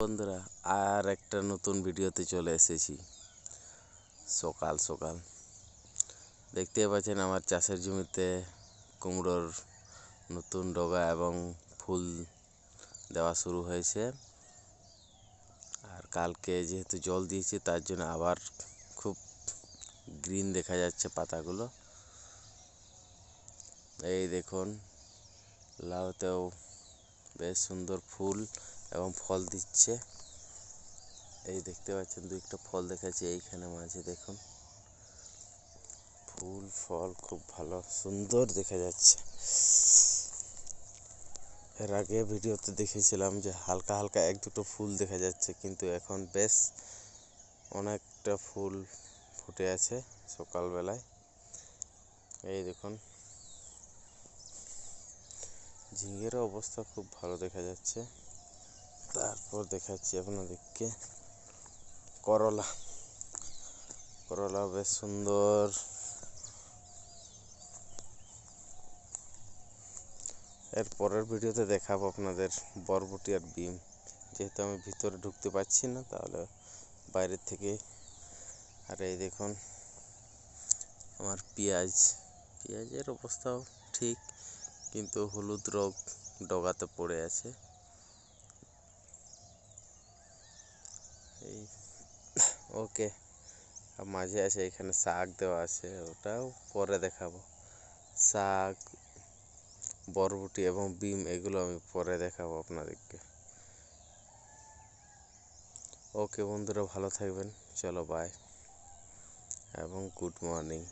বন্ধুরা, আর একটা নতুন ভিডিওতে চলে এসেছি। সকাল সকাল দেখতে পাচ্ছেন আমার চাষের জমিতে কুমড়োর নতুন ডগা এবং ফুল দেওয়া শুরু হয়েছে। আর কালকে যেহেতু জল দিয়েছি তার জন্য আবার খুব গ্রিন দেখা যাচ্ছে পাতাগুলো। এই দেখুন, লাউতেও বেশ সুন্দর ফুল এবং ফল দিচ্ছে। এই দেখতে পাচ্ছেন দুইটা ফল দেখাচ্ছে এইখানে মাঝে, দেখুন ফুল ফল খুব ভালো সুন্দর দেখা যাচ্ছে। এর আগে ভিডিওতে দেখেছিলাম যে হালকা হালকা এক দুটো ফুল দেখা যাচ্ছে, কিন্তু এখন বেশ অনেকটা ফুল ফুটে আছে সকালবেলায়। এই দেখুন, ঝিঙের অবস্থা খুব ভালো দেখা যাচ্ছে। তারপর দেখাচ্ছি আপনাদেরকে করলা। করলা বেশ সুন্দর। এর পরের ভিডিওতে দেখাবো আপনাদের বরবটি আর বিম। যেহেতু আমি ভিতরে ঢুকতে পারছি না, তাহলে বাইরের থেকে। আর এই দেখুন আমার পেঁয়াজের অবস্থাও ঠিক, কিন্তু হলুদ রোগ ডগাতে পড়ে আছে। এই ওকে, আর মাঝে আছে এখানে শাক দেওয়া আছে, ওটাও পরে দেখাবো। শাক, বরবটি এবং বিম এগুলো আমি পরে দেখাবো আপনাদেরকে। ওকে বন্ধুরা, ভালো থাকবেন। চলো বাই এবং গুড মর্নিং।